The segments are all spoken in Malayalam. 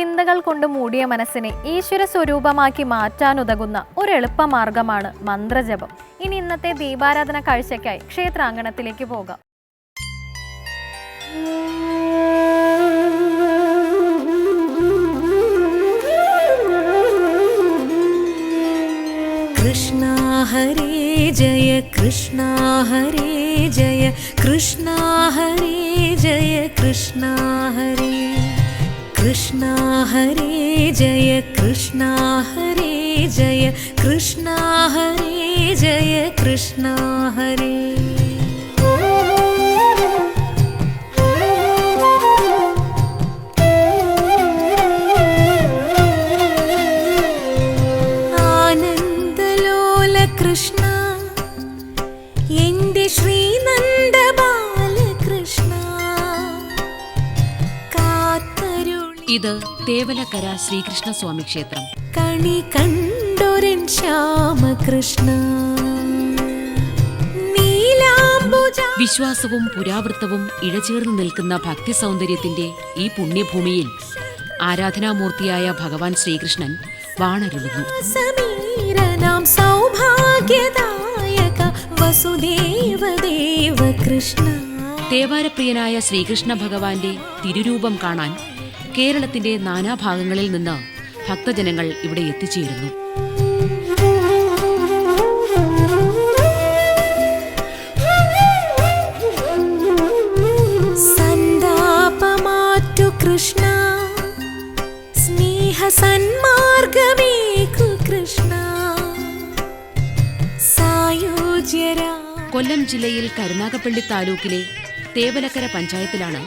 ചിന്തകൾ കൊണ്ട് മൂടിയ മനസ്സിനെ ഈശ്വര സ്വരൂപമാക്കി മാറ്റാനുതകുന്ന ഒരു എളുപ്പമാർഗമാണ് മന്ത്രജപം. ഇനി ഇന്നത്തെ ദീപാരാധന കാഴ്ചയ്ക്കായി ക്ഷേത്രാങ്കണത്തിലേക്ക് പോകാം. കൃഷ്ണ ഹരേ ജയ കൃഷ്ണ ഹരേ ജയ കൃഷ്ണ ഹരേ ജയ കൃഷ്ണ ഹരേ കൃഷ്ണ ഹരേ ജയ കൃഷ്ണ ഹരേ ജയ കൃഷ്ണ ഹരേ ജയ കൃഷ്ണ ഹരേ. ആനന്ദലോല കൃഷ്ണ എന്റെ ശ്രീനന്ദ ബാലകൃഷ്ണ ഇത് തേവലക്കര ശ്രീകൃഷ്ണ സ്വാമി ക്ഷേത്രം. കണി കണ്ടൊരൻ ശ്യാമകൃഷ്ണ വിശ്വാസവും പുരാവൃത്തവും ഇഴചേർന്ന് നിൽക്കുന്ന ഭക്തി സൗന്ദര്യത്തിന്റെ ഈ പുണ്യഭൂമിയിൽ ആരാധനാമൂർത്തിയായ ഭഗവാൻ ശ്രീകൃഷ്ണൻ വാണരുളുന്നു. തേവാരപ്രിയനായ ശ്രീകൃഷ്ണ ഭഗവാന്റെ തിരുരൂപം കാണാൻ കേരളത്തിന്റെ നാനാഭാഗങ്ങളിൽ നിന്ന് ഭക്തജനങ്ങൾ ഇവിടെ എത്തിച്ചേരുന്നു. സന്താപമാറ്റു കൃഷ്ണ സ്നേഹ സന്മാർഗമേകു കൃഷ്ണ സായുജ്യരാ. കൊല്ലം ജില്ലയിൽ കരുനാഗപ്പള്ളി താലൂക്കിലെ തേവലക്കര പഞ്ചായത്തിലാണ്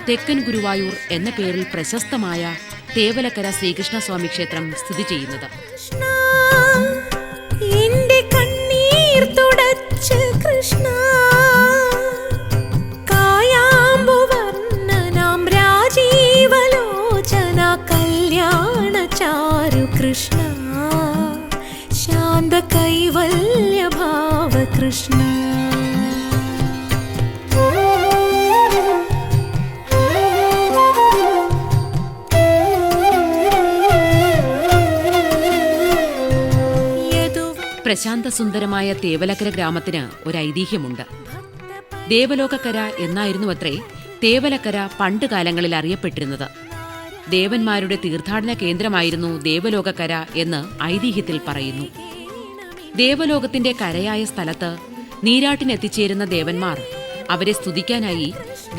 തെക്കൻ ഗുരുവായൂർ എന്ന പേരിൽ പ്രശസ്തമായ തേവലക്കര ശ്രീകൃഷ്ണസ്വാമി ക്ഷേത്രം സ്ഥിതി ചെയ്യുന്നത്. എന്റെ കണ്ണീർ തുടച്ച് കൃഷ്ണ കായാമ്പുവർണ്ണനാം രാജീവലോചന കല്യാണ ചാരു കൃഷ്ണ ശാന്ത കൈവല്യ ഭാവ കൃഷ്ണ. പ്രശാന്തസുന്ദരമായ തേവലക്കര ഗ്രാമത്തിന് ഒരു ഐതിഹ്യമുണ്ട്. ദേവലോകക്കര എന്നായിരുന്നുവത്രേ തേവലക്കര പണ്ട് കാലങ്ങളിൽ അറിയപ്പെട്ടിരുന്നത്. ദേവന്മാരുടെ തീർത്ഥാടന കേന്ദ്രമായിരുന്നു ദേവലോകക്കര എന്ന് ഐതിഹ്യത്തിൽ പറയുന്നു. ദേവലോകത്തിന്റെ കരയായ സ്ഥലത്ത് നീരാട്ടിനെത്തിച്ചേരുന്ന ദേവന്മാർ അവരെ സ്തുതിക്കാനായി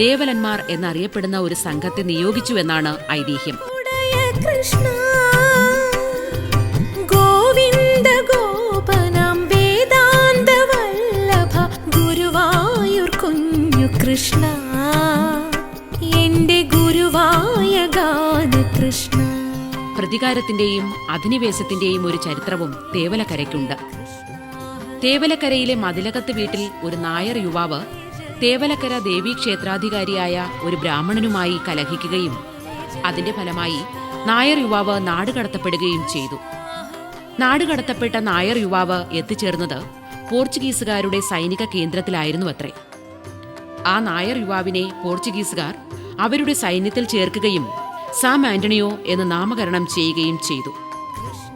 ദേവലന്മാർ എന്നറിയപ്പെടുന്ന ഒരു സംഘത്തെ നിയോഗിച്ചുവെന്നാണ് ഐതിഹ്യം. കൃഷ്ണ എന്റെ ഗുരുവായ ഗാന കൃഷ്ണ. പ്രതികാരത്തിന്റെയും അധിനിവേശത്തിന്റെയും ഒരു ചരിത്രവും തേവലക്കരയ്ക്കുണ്ട്. തേവലക്കരയിലെ മതിലകത്ത് വീട്ടിൽ ഒരു നായർ യുവാവ് തേവലക്കര ദേവീക്ഷേത്രാധികാരിയായ ഒരു ബ്രാഹ്മണനുമായി കലഹിക്കുകയും അതിന്റെ ഫലമായി നായർ യുവാവ് നാടുകടത്തപ്പെടുകയും ചെയ്തു. നാടുകടത്തപ്പെട്ട നായർ യുവാവ് എത്തിച്ചേർന്നത് പോർച്ചുഗീസുകാരുടെ സൈനിക കേന്ദ്രത്തിലായിരുന്നുവത്രേ. ആ നായർ യുവാവിനെ പോർച്ചുഗീസുകാർ അവരുടെ സൈന്യത്തിൽ ചേർക്കുകയും സാം ആന്റണിയോ എന്ന് നാമകരണം ചെയ്യുകയും ചെയ്തു.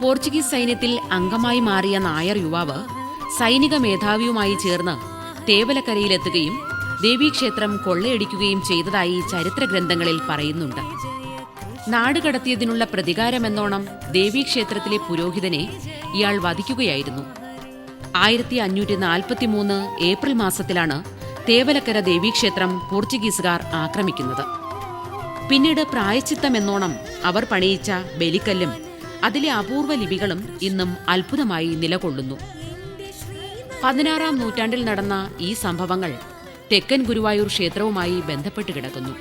പോർച്ചുഗീസ് സൈന്യത്തിൽ അംഗമായി മാറിയ നായർ യുവാവ് സൈനിക മേധാവിയുമായി ചേർന്ന് തേവലക്കരയിലെത്തുകയും ദേവീക്ഷേത്രം കൊള്ളയടിക്കുകയും ചെയ്തതായി ചരിത്ര ഗ്രന്ഥങ്ങളിൽ പറയുന്നുണ്ട്. നാടുകടത്തിയതിനുള്ള പ്രതികാരമെന്നോണം ദേവീക്ഷേത്രത്തിലെ പുരോഹിതനെ ഇയാൾ വധിക്കുകയായിരുന്നു. 1543 ഏപ്രിൽ മാസത്തിലാണ് തേവലക്കര ദേവീക്ഷേത്രം പോർച്ചുഗീസുകാർ ആക്രമിക്കുന്നത്. പിന്നീട് പ്രായശ്ചിത്തമെന്നോണം അവർ പണിയിച്ച ബലിക്കല്ലും അതിലെ അപൂർവ ലിപികളും ഇന്നും അത്ഭുതമായി നിലകൊള്ളുന്നു. 16-ാം നൂറ്റാണ്ടിൽ നടന്ന ഈ സംഭവങ്ങൾ തെക്കൻ ഗുരുവായൂർ ക്ഷേത്രവുമായി ബന്ധപ്പെട്ട് കിടക്കുന്നു.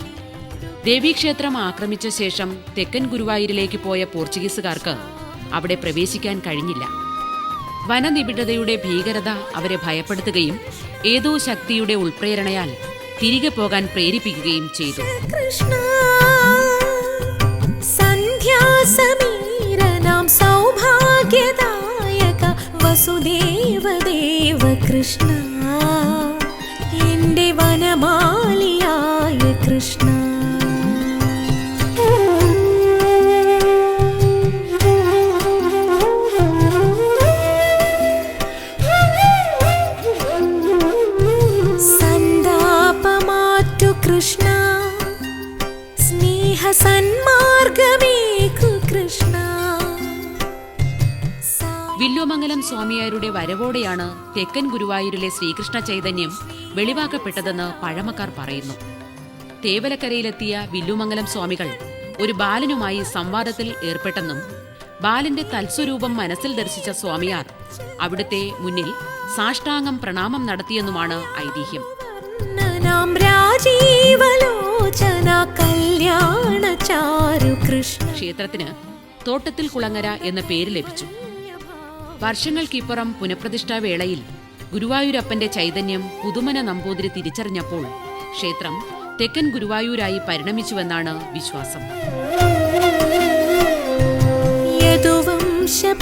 ദേവീക്ഷേത്രം ആക്രമിച്ച ശേഷം തെക്കൻ ഗുരുവായൂരിലേക്ക് പോയ പോർച്ചുഗീസുകാർക്ക് അവിടെ പ്രവേശിക്കാൻ കഴിഞ്ഞില്ല. വനനിബിഡതയുടെ ഭീകരത അവരെ ഭയപ്പെടുത്തുകയും ഏതോ ശക്തിയുടെ ഉൾപ്രേരണയാൽ തിരികെ പോകാൻ പ്രേരിപ്പിക്കുകയും ചെയ്തു. സന്ധ്യാസമീരനാം സൗഭാഗ്യദായക വസുദേവദേവ കൃഷ്ണ എന്റെ വനമാലിയായ കൃഷ്ണ. വില്വമംഗലം സ്വാമിയാരുടെ വരവോടെയാണ് തെക്കൻ ഗുരുവായൂരിലെ ശ്രീകൃഷ്ണ ചൈതന്യം വെളിവാക്കപ്പെട്ടതെന്ന് പഴമക്കാർ പറയുന്നു. തേവലക്കരയിലെത്തിയ വില്വമംഗലം സ്വാമികൾ ഒരു ബാലനുമായി സംവാദത്തിൽ ഏർപ്പെട്ടെന്നും ബാലന്റെ തത്സ്വരൂപം മനസ്സിൽ ദർശിച്ച സ്വാമിയാർ അവിടുത്തെ മുന്നിൽ സാഷ്ടാംഗം പ്രണാമം നടത്തിയെന്നുമാണ് ഐതിഹ്യം. ക്ഷേത്രത്തിന് തോട്ടത്തിൽ കുളങ്ങര എന്ന പേര് ലഭിച്ചു. വർഷങ്ങൾക്കിപ്പുറം പുനഃപ്രതിഷ്ഠാവേളയിൽ ഗുരുവായൂരപ്പന്റെ ചൈതന്യം പുതുമന നമ്പൂതിരി തിരിച്ചറിഞ്ഞപ്പോൾ ക്ഷേത്രം തെക്കൻ ഗുരുവായൂരായി പരിണമിച്ചുവെന്നാണ് വിശ്വാസം.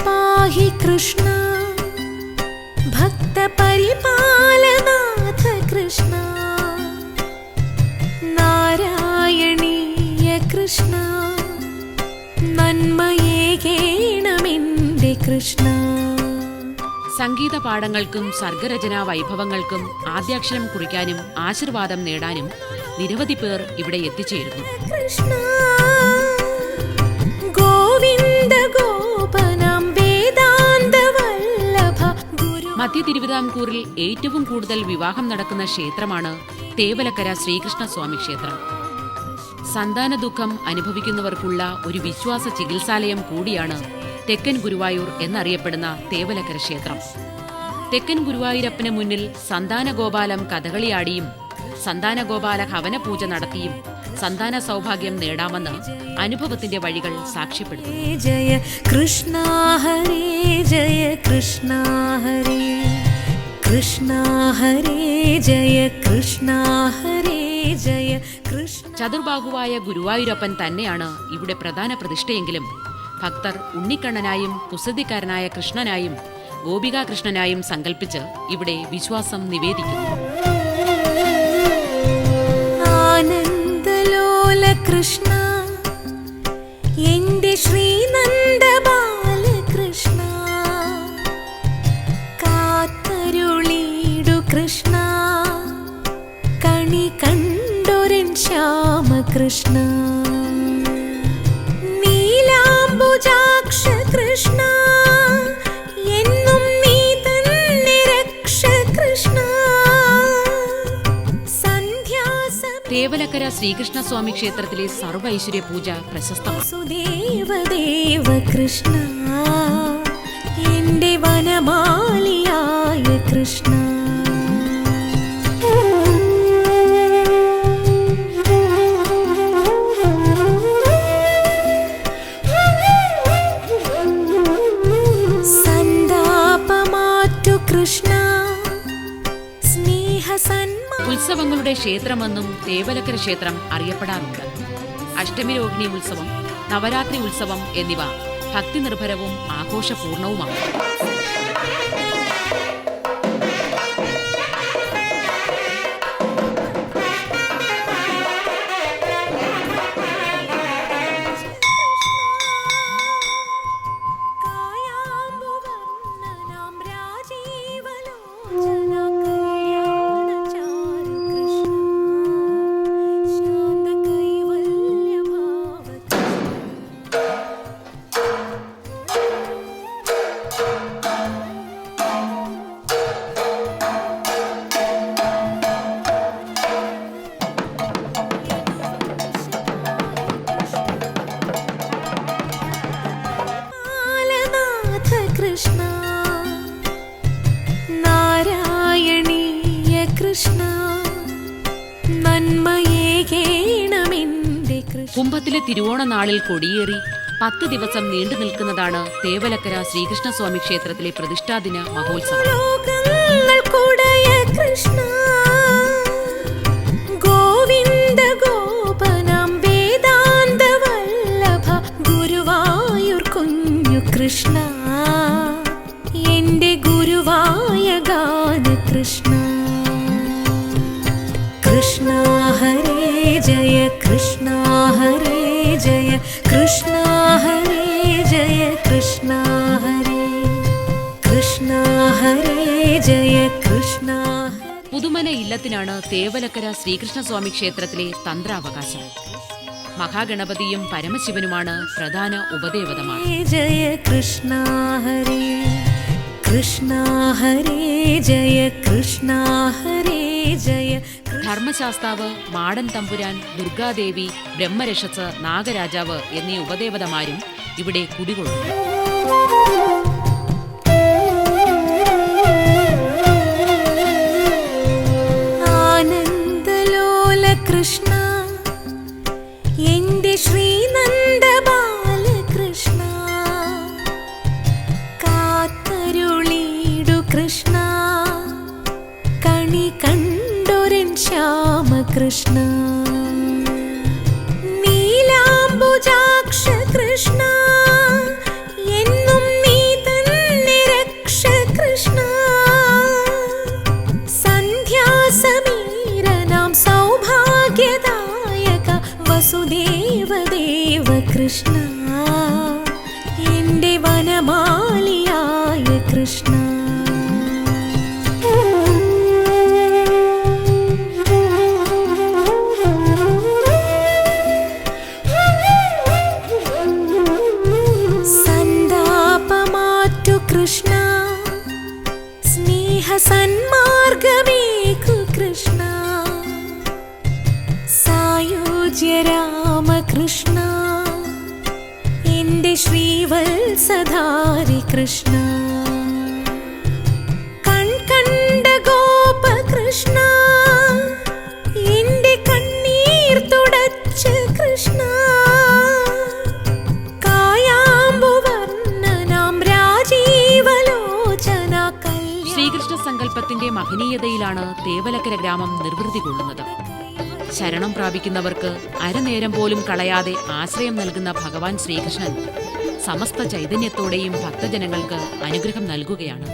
പാഹി കൃഷ്ണ ഭക്ത പരിപാലനാഥ കൃഷ്ണ നാരായണീയ കൃഷ്ണ നന്മയേകേണമെന്റെ കൃഷ്ണ. സംഗീത പാഠങ്ങൾക്കും സർഗരചനാ വൈഭവങ്ങൾക്കും ആദ്യാക്ഷരം കുറിക്കാനും ആശീർവാദം നേടാനും നിരവധി പേർ ഇവിടെ എത്തിച്ചേരുന്നു. കൃഷ്ണ ഗോവിന്ദ ഗോപനം വേദാന്ത വല്ലഭ ഗുരു. മധ്യ തിരുവിതാംകൂറിൽ ഏറ്റവും കൂടുതൽ വിവാഹം നടക്കുന്ന ക്ഷേത്രമാണ് തേവലക്കര ശ്രീകൃഷ്ണസ്വാമി ക്ഷേത്രം. സന്താന ദുഃഖം അനുഭവിക്കുന്നവർക്കുള്ള ഒരു വിശ്വാസ ചികിത്സാലയം കൂടിയാണ് തെക്കൻ ഗുരുവായൂർ എന്നറിയപ്പെടുന്ന തേവലക്കര ക്ഷേത്രം. തെക്കൻ ഗുരുവായൂരപ്പന് മുന്നിൽ സന്താനഗോപാലം കഥകളിയാടിയും സന്താനഗോപാല ഹവനപൂജ നടത്തിയും സന്താന സൗഭാഗ്യം നേടാമെന്ന് അനുഭവത്തിന്റെ വഴികൾ സാക്ഷ്യപ്പെടുത്തുന്നു. ജയ കൃഷ്ണ ഹരേ ജയ കൃഷ്ണ ഹരേ കൃഷ്ണ ഹരേ ജയ കൃഷ്ണ ഹരേ ജയ കൃഷ്ണ. ചതുർബാഹുവായ ഗുരുവായൂരപ്പൻ തന്നെയാണ് ഇവിടെ പ്രധാന പ്രതിഷ്ഠയെങ്കിലും ഭക്തർ ഉണ്ണിക്കണ്ണനായും കുസൃതിക്കാരനായ കൃഷ്ണനായും ഗോപികാകൃഷ്ണനായും സങ്കല്പിച്ച് ഇവിടെ വിശ്വാസം നിവേദിക്കുന്നു. ആനന്ദലോല കൃഷ്ണ എന്റെ ശ്രീനന്ദ ബാലകൃഷ്ണ കാത്തരുളീടു കൃഷ്ണ കണി കണ്ടൊരൻ ശ്യാമകൃഷ്ണ നീലാംബുജാക്ഷ കൃഷ്ണ എന്നും നീ തന്നെ രക്ഷ കൃഷ്ണ. തേവലക്കര ശ്രീകൃഷ്ണസ്വാമി ക്ഷേത്രത്തിലെ സർവ്വ ഐശ്വര്യ പൂജ പ്രശസ്തമാണ്. സുദേവദേവ കൃഷ്ണ എന്റെ വനമാലിയായ കൃഷ്ണ. സന്താപമാറ്റു കൃഷ്ണ ഉത്സവങ്ങളുടെ ക്ഷേത്രമെന്നും തേവലക്കര ക്ഷേത്രം അറിയപ്പെടാറുണ്ട്. അഷ്ടമി രോഹിണി ഉത്സവം, നവരാത്രി ഉത്സവം എന്നിവ ഭക്തിനിർഭരവും ആഘോഷപൂർണവുമാണ്. കൃഷ്ണ നാരായണീയ കൃഷ്ണ നന്മയേകേണമെന്റെ കൃഷ്ണ. കുംഭത്തിലെ തിരുവോണ നാളിൽ കൊടിയേറി 10 ദിവസം നീണ്ടു നിൽക്കുന്നതാണ് തേവലക്കര ശ്രീകൃഷ്ണസ്വാമി ക്ഷേത്രത്തിലെ പ്രതിഷ്ഠാദിന മഹോത്സവം. ലോകങ്ങൾക്കുടയ കൃഷ്ണ ഗോവിന്ദ ഗോപനം വേദാന്ത വല്ലഭ ഗുരുവായൂർ കുഞ്ഞു കൃഷ്ണ എന്റെ ഗുരുവായ ഗാന കൃഷ്ണ. കൃഷ്ണ ഹരേ ജയ കൃഷ്ണ ഹരേ ജയ കൃഷ്ണ ഹരേ ജയ കൃഷ്ണ ഹരേ കൃഷ്ണ ഹരേ ജയ കൃഷ്ണ. പുതുമന ഇല്ലത്തിനാണ് തേവലക്കര ശ്രീകൃഷ്ണസ്വാമി ക്ഷേത്രത്തിലെ തന്ത്രാവകാശം. മഹാഗണപതിയും പരമശിവനുമാണ് പ്രധാന ഉപദേവതമാർ. ജയ കൃഷ്ണ ഹരേ കൃഷ്ണ ഹരേ ജയ കൃഷ്ണ ഹരേ ജയ. ധർമ്മശാസ്താവ്, മാടൻ തമ്പുരാൻ, ദുർഗാദേവി, ബ്രഹ്മരക്ഷസ്, നാഗരാജാവ് എന്നീ ഉപദേവതമാരും ഇവിടെ കുടികൊള്ളുന്നു. ആനന്ദലോല കൃഷ്ണ എന്റെ ശ്രീനന്ദ ബാലകൃഷ്ണ, കാത്തരുളീടു കൃഷ്ണ, കണി കണ്ടൊരൻ ശ്യാമകൃഷ്ണ. നീലാംബുജാക്ഷ കൃഷ്ണ, എന്നും നീ തന്നെ രക്ഷ കൃഷ്ണ. സന്ധ്യാസമീരനാം സൗഭാഗ്യദായക വസുദേവദേവ കൃഷ്ണ, എന്റെ വനമാലിയായ കൃഷ്ണ. സന്താപമാറ്റു കൃഷ്ണ, സ്നേഹ സന്മാർഗമേകു കൃഷ്ണ. സായുജ്യ രാമകൃഷ്ണ, എന്റെ ശ്രീവത്സധാരി കൃഷ്ണ. കൺകണ്ട ഗോപകൃഷ്ണ, എന്റെ കണ്ണീർ തുടച്ച കൃഷ്ണ. കായാമ്പുവർണ്ണനാം രാജീവലോചന കല്യാണ. ശ്രീകൃഷ്ണ സങ്കല്പത്തിന്റെ മഹനീയതയിലാണ് തേവലക്കര ഗ്രാമം നിർവൃതി കൊള്ളുന്നത്. ശരണം പ്രാപിക്കുന്നവർക്ക് അരനേരം പോലും കളയാതെ ആശ്രയം നൽകുന്ന ഭഗവാൻ ശ്രീകൃഷ്ണൻ സമസ്ത ചൈതന്യത്തോടെയും ഭക്തജനങ്ങൾക്ക് അനുഗ്രഹം നൽകുകയാണ്.